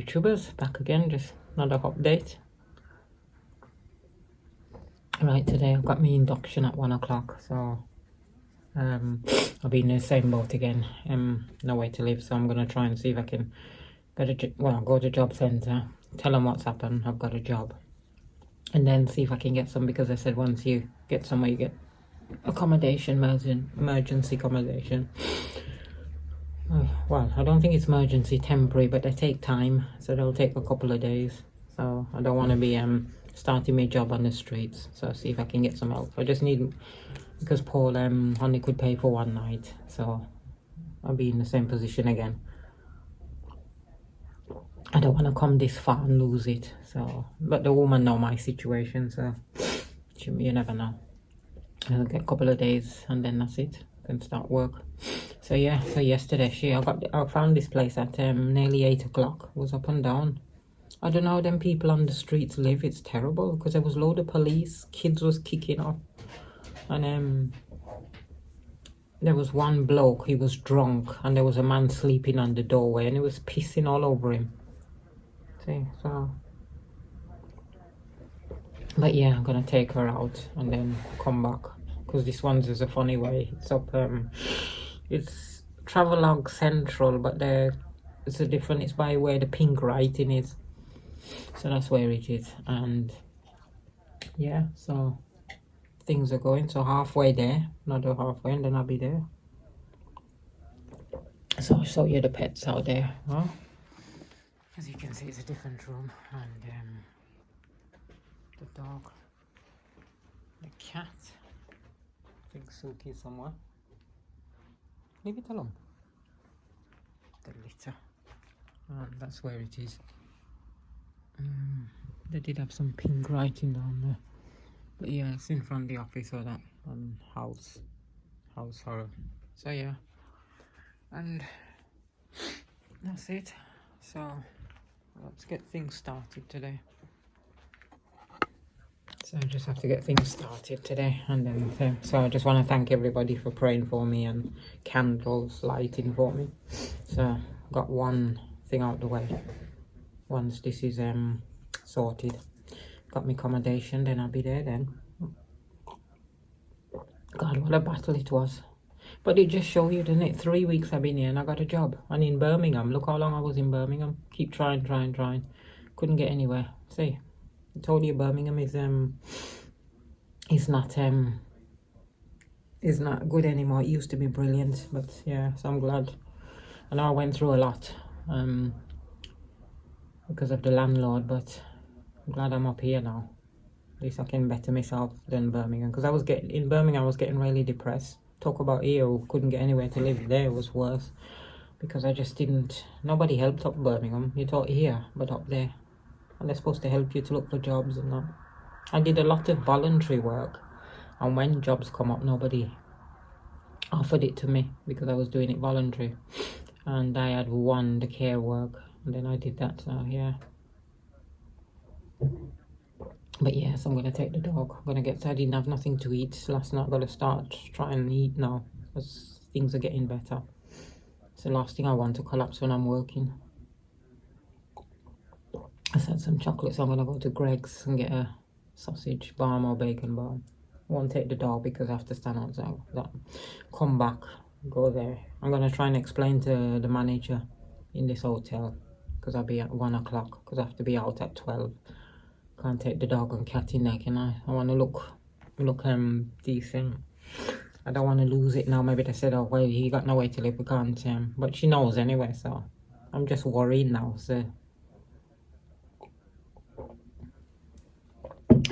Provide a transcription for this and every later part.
YouTubers, back again, just another update. Right, today I've got my induction at 1 o'clock, so I'll be in the same boat again. Nowhere to live, so I'm gonna try and see if I can go to job centre, tell them what's happened, I've got a job, and then see if I can get some, because I said once you get somewhere you get accommodation, emergency accommodation. Well, I don't think it's emergency, temporary, but they take time, so they'll take a couple of days. So I don't want to be starting my job on the streets. So I'll see if I can get some help. I just need, because Paul only could pay for one night, so I'll be in the same position again. I don't want to come this far and lose it. So, but the woman know my situation, so you never know. I'll get a couple of days and then that's it. Can start work. So yeah, so yesterday I found this place at nearly 8 o'clock. It was up and down. I don't know how them people on the streets live. It's terrible, because there was a load of police, kids was kicking off, and there was one bloke, he was drunk, and there was a man sleeping on the doorway, and he was pissing all over him. See, so, but yeah, I'm gonna take her out and then come back, because this one's is a funny way. It's up it's Travelodge Central, but it's it's by where the pink writing is, so that's where it is. And yeah, so things are going, so halfway there, another halfway, and then I'll be there. So I'll show you the pets out there. Well, as you can see, it's a different room, and the dog, the cat, I think Suki's somewhere. Leave it alone. The litter. That's where it is. They did have some pink writing down there, but yeah, it's in front of the office or that house horror. So yeah, and that's it. So let's get things started today. So I just have to get things started today, and then so I just want to thank everybody for praying for me and candles lighting for me. So got one thing out the way. Once this is sorted, got my accommodation, then I'll be there then. God, what a battle it was. But it just shows you, doesn't it? 3 weeks I've been here and I got a job. And in Birmingham, look how long I was in Birmingham. Keep trying. Couldn't get anywhere. See, I told you Birmingham is not good anymore. It used to be brilliant, but yeah, so I'm glad. I know I went through a lot because of the landlord, but I'm glad I'm up here now. At least I can better myself than Birmingham, because I was getting really depressed. Talk about here, couldn't get anywhere to live. There was worse, because I just nobody helped up Birmingham. You thought here, but up there, and they're supposed to help you to look for jobs and that. I did a lot of voluntary work, and when jobs come up, nobody offered it to me because I was doing it voluntary. And I had the care work, and then I did that. So yeah, but yes, I'm gonna take the dog. I didn't have nothing to eat last night. I'm gonna start trying to eat now, because things are getting better. It's the last thing I want to collapse when I'm working. I had some chocolate, so I'm gonna go to Greggs and get a sausage barm or bacon barm. I won't take the dog because I have to stand outside. Come back, go there. I'm gonna try and explain to the manager in this hotel, because I'll be at 1 o'clock, because I have to be out at 12. Can't take the dog and cat in there, can I? I want to look decent. I don't want to lose it now. Maybe they said, oh well, he got nowhere to live, we can't. But she knows anyway, so I'm just worried now. So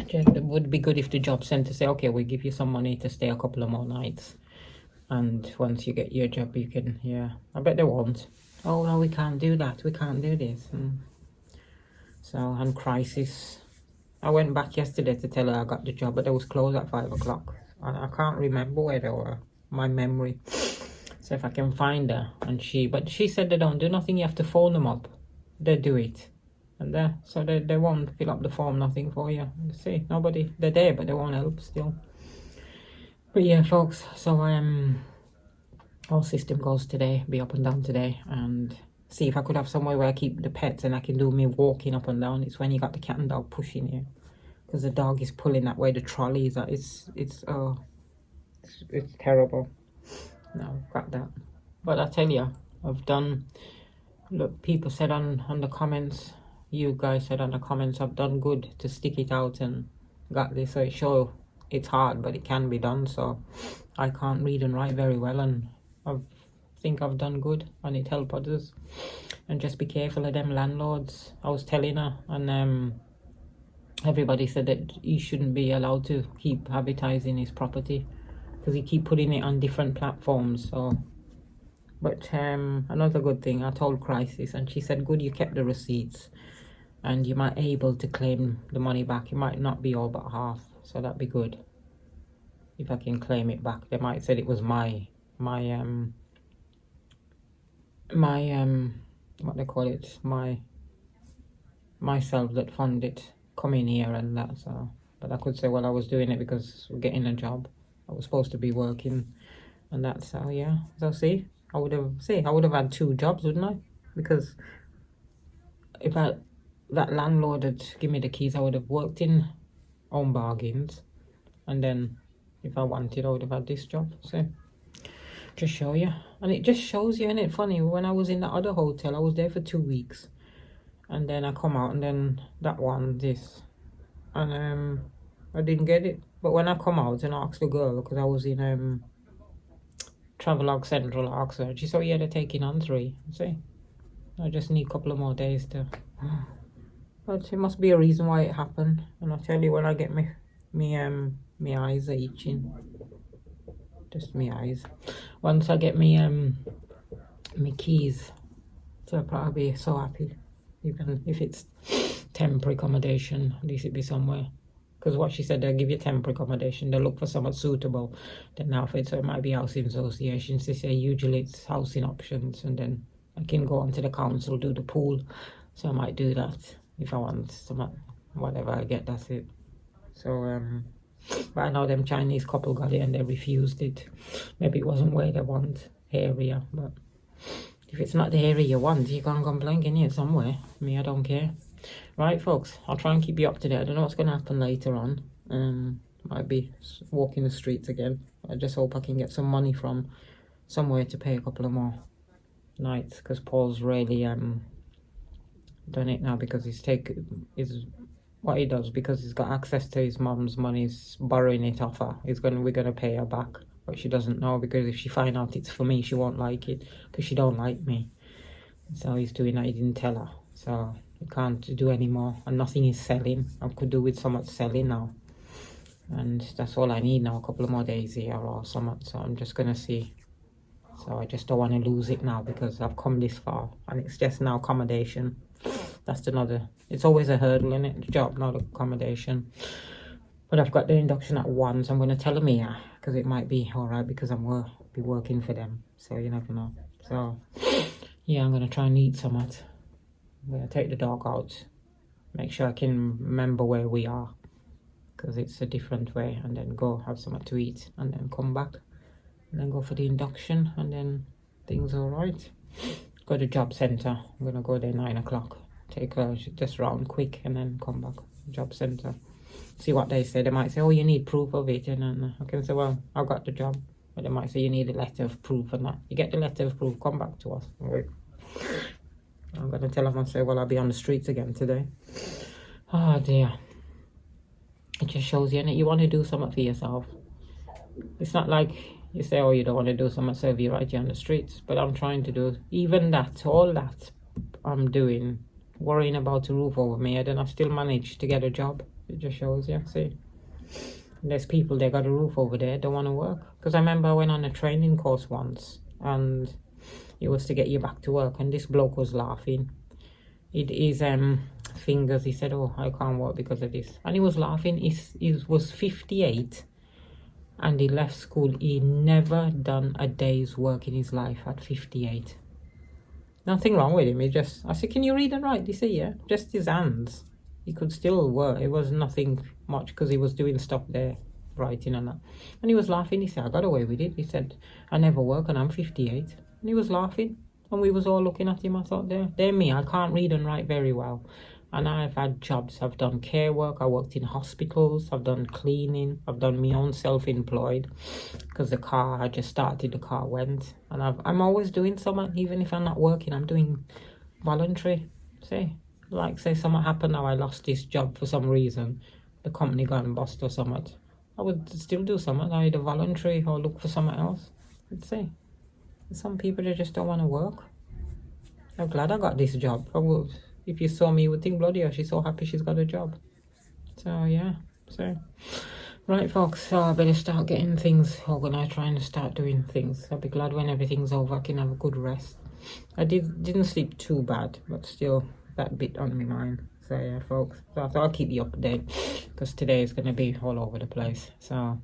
it would be good if the job centre say, okay, we'll give you some money to stay a couple of more nights, and once you get your job you can. Yeah, I bet they won't. Oh no, we can't do that, we can't do this. So, and crisis, I went back yesterday to tell her I got the job, but they was closed at 5 o'clock. I can't remember where they were, my memory. So if I can find her, but she said they don't do nothing, you have to phone them up. They do it. And so they won't fill up the form, nothing for you. See, nobody, they're there, but they won't help still. But yeah, folks, so all system goes today, be up and down today, and see if I could have somewhere where I keep the pets and I can do me walking up and down. It's when you got the cat and dog pushing you, because the dog is pulling that way the trolley is at. It's terrible. No, got that. But I tell you, I've done. Look, people said on the comments, you guys said on the comments, I've done good to stick it out and got this. So it show it's hard, but it can be done. So I can't read and write very well, and I think I've done good, and it helped others. And just be careful of them landlords. I was telling her, and everybody said that he shouldn't be allowed to keep advertising his property because he keep putting it on different platforms. So, but another good thing, I told Crisis, and she said, good, you kept the receipts, and you might able to claim the money back. It might not be all but half, so that'd be good if I can claim it back. They might said it was my what they call it, myself that funded coming here and that. So, but I could say, well, I was doing it because we're getting a job. I was supposed to be working, and that's how. Yeah. So see, I would have had 2 jobs, wouldn't I? Because if that landlord had give me the keys, I would have worked in Home Bargains, and then if I wanted, I would have had this job. So just show you, and it just shows you. Isn't it funny? When I was in the other hotel, I was there for 2 weeks, and then I come out, and then that one, this, and I didn't get it. But when I come out and ask the girl, because I was in Travelodge Central, I asked her, she said, yeah, they're taking on 3. See, I just need a couple of more days to. But it must be a reason why it happened. And I tell you, when I get me eyes are itching. Just me eyes. Once I get me keys, so I'll probably be so happy. Even if it's temporary accommodation, at least it'd be somewhere. Because what she said, they'll give you temporary accommodation. They'll look for someone suitable. Then after it, so it might be housing associations. They say usually it's housing options, and then I can go onto the council, do the pool. So I might do that if I want some, whatever I get, that's it. So but I know them Chinese couple got it and they refused it. Maybe it wasn't where they want area, but if it's not the area you want, you can't complain, can you? Somewhere. Me, I don't care. Right, folks, I'll try and keep you up to date. I don't know what's going to happen later on. Might be walking the streets again. I just hope I can get some money from somewhere to pay a couple of more nights, because Paul's really done it now, because what he does, because he's got access to his mum's money, he's borrowing it off her. We're gonna pay her back, but she doesn't know, because if she find out it's for me, she won't like it, because she don't like me. So he's doing that. He didn't tell her, so he can't do anymore, and nothing is selling. I could do with so much selling now, and that's all I need now. A couple of more days here or something. So I'm just gonna see. So I just don't want to lose it now, because I've come this far, and it's just now accommodation. That's another. It's always a hurdle, in it, the job, not accommodation. But I've got the induction at 1, so I'm going to tell them here, because it might be all right, because I'm be working for them. So you never know. So yeah, I'm going to try and eat something. I'm going to take the dog out, make sure I can remember where we are, because it's a different way, and then go have something to eat, and then come back, and then go for the induction, and then things are all right. Go to job centre. I'm going to go there 9 o'clock. Take a just round quick and then come back. Job centre. See what they say. They might say, oh, you need proof of it. And then I can say, well, I got the job. But they might say, you need a letter of proof and that. You get the letter of proof, come back to us. Right. I'm going to tell them, I say, well, I'll be on the streets again today. Oh, dear. It just shows you, innit? You want to do something for yourself. It's not like you say, oh, you don't want to do something, so you right here on the streets. But I'm trying to do even that, all that I'm doing, worrying about a roof over me, and then I still manage to get a job. It just shows you, see. There's people, they got a roof over there, don't want to work. Because I remember I went on a training course once, and it was to get you back to work, and this bloke was laughing. It is fingers, he said, oh, I can't work because of this. And he was laughing. He was 58, and he left school. He never done a day's work in his life at 58. Nothing wrong with him. I said, can you read and write? He said, yeah, just his hands. He could still work. It was nothing much, because he was doing stuff there, writing and that. And he was laughing. He said, I got away with it. He said, I never work and I'm 58. And he was laughing. And we was all looking at him. I thought, they're me. I can't read and write very well. And I've had jobs. I've done care work. I worked in hospitals. I've done cleaning. I've done my own self-employed. Because I just started, the car went. And I'm always doing something. Even if I'm not working, I'm doing voluntary. Say something happened now. I lost this job for some reason. The company got bust or something. I would still do something. Either voluntary or look for something else. Let's say. Some people, they just don't want to work. I'm glad I got this job. If you saw me, you would think, bloody hell, she's so happy she's got a job. So, yeah. So, right, folks. So, I better start getting things organised, trying to start doing things. I'll be glad when everything's over, I can have a good rest. I didn't sleep too bad, but still, that bit on my mind. So, yeah, folks. So, I thought I'll keep you up to date, because today is going to be all over the place. So,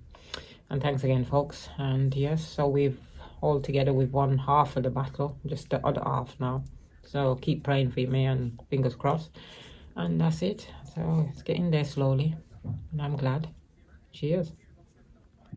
and thanks again, folks. And, yes, so we've all together, we've won half of the battle, just the other half now. So keep praying for me and fingers crossed. And that's it. So it's getting there slowly. And I'm glad. Cheers.